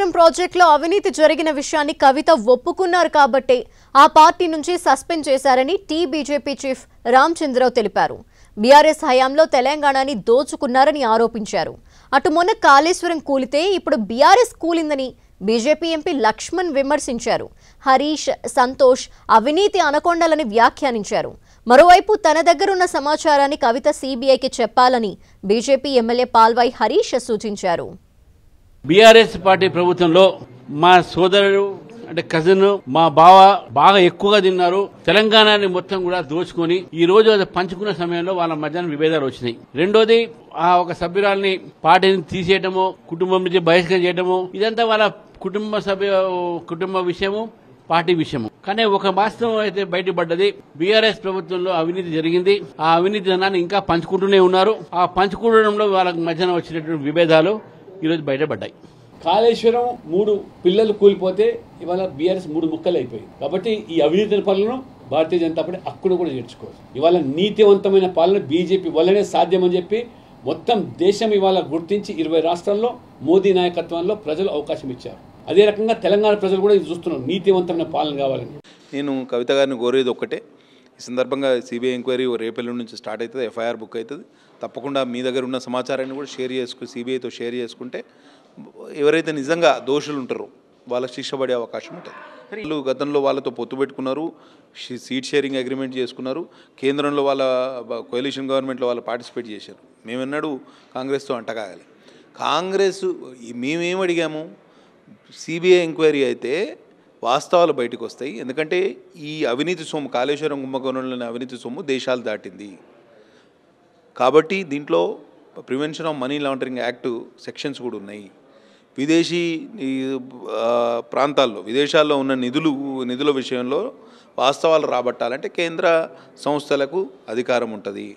కాళేశ్వరం ప్రాజెక్టులో అవినీతి జరిగిన విషయాన్ని కవిత ఒప్పుకున్నారు కాబట్టి ఆ పార్టీ నుంచి సస్పెండ్ చేశారని బీజేపీ చీఫ్ రామచంద్రరావు తెలిపారు. బీఆర్ఎస్ హయాంలో తెలంగాణని దోచుకున్నారని ఆరోపించారు. అటు మొన్న కాళేశ్వరం కూలితే ఇప్పుడు బీఆర్ఎస్ కూలిందని బీజేపీ ఎంపీ లక్ష్మణ్ విమర్శించారు. హరీష్, సంతోష్ అవినీతి అనకొండలని వ్యాఖ్యానించారు. మరోవైపు తన దగ్గరున్న సమాచారాన్ని కవిత సీబీఐకి చెప్పాలని బీజేపీ ఎమ్మెల్యే పాల్వాయి హరీష్ సూచించారు. బీఆర్ఎస్ పార్టీ ప్రభుత్వంలో మా సోదరుడు అంటే కజిన్ మా బావ బాగా ఎక్కువగా తిన్నారు. తెలంగాణని మొత్తం కూడా దోచుకొని ఈ రోజు అది పంచుకున్న సమయంలో వాళ్ళ మధ్యాహ్నం విభేదాలు వచ్చినాయి. రెండోది ఆ ఒక సభ్యురాల్ని పార్టీని తీసేయటము, కుటుంబం నుంచి బహిష్కరణ చేయటము, ఇదంతా వాళ్ళ కుటుంబ విషయము, పార్టీ విషయము. కానీ ఒక వాస్తవం అయితే బయటపడ్డది. బీఆర్ఎస్ ప్రభుత్వంలో అవినీతి జరిగింది. ఆ అవినీతి ధనాన్ని ఇంకా పంచుకుంటూనే ఉన్నారు. ఆ పంచుకోవడంలో వాళ్ళ మధ్యన వచ్చినటువంటి విభేదాలు ఈరోజు బయటపడ్డాయి. కాళేశ్వరం 3 పిల్లలు కూలిపోతే ఇవాళ బీఆర్ఎస్ 3 ముక్కలు అయిపోయింది. కాబట్టి ఈ అవినీతి పాలనను భారతీయ జనతా పార్టీ అక్కడ కూడా చేర్చుకోవాలి. ఇవాళ నీతివంతమైన పాలన బీజేపీ వల్లనే సాధ్యమని చెప్పి మొత్తం దేశం ఇవాళ గుర్తించి 20 రాష్ట్రాల్లో మోదీ నాయకత్వంలో ప్రజలు అవకాశం ఇచ్చారు. అదే రకంగా తెలంగాణ ప్రజలు కూడా ఇది చూస్తున్నారు, నీతివంతమైన పాలన కావాలని. నేను కవిత గారిని కోరేది ఒక్కటే, ఈ సందర్భంగా సిబిఐ ఎంక్వైరీ రేపల్లి నుంచి స్టార్ట్ అవుతుంది, ఎఫ్ఐఆర్ బుక్ అవుతుంది. తప్పకుండా మీ దగ్గర ఉన్న సమాచారాన్ని కూడా షేర్ చేసుకుని సిబిఐతో షేర్ చేసుకుంటే ఎవరైతే నిజంగా దోషులు ఉంటారో వాళ్ళకి శిక్ష పడే అవకాశం ఉంటుంది. వీళ్ళు గతంలో వాళ్ళతో పొత్తు పెట్టుకున్నారు, సీట్ షేరింగ్ అగ్రిమెంట్ చేసుకున్నారు, కేంద్రంలో వాళ్ళ కోalition గవర్నమెంట్లో వాళ్ళు పార్టిసిపేట్ చేశారు. మేమన్నాడు కాంగ్రెస్తో అంటకాగాలి. కాంగ్రెస్ మేమేం అడిగాము, సిబిఐ ఎంక్వైరీ అయితే వాస్తవాలు బయటకు వస్తాయి. ఎందుకంటే ఈ అవినీతి సొమ్ము, కాళేశ్వరం కుంభకోణంలోని అవినీతి సొమ్ము దేశాలు దాటింది కాబట్టి దీంట్లో prevention of money laundering act sections కూడా ఉన్నాయి. విదేశీ ప్రాంతాల్లో, విదేశాల్లో ఉన్న నిధుల విషయంలో వాస్తవాలు రాబట్టాలంటే కేంద్ర సంస్థలకు అధికారం ఉంటుంది.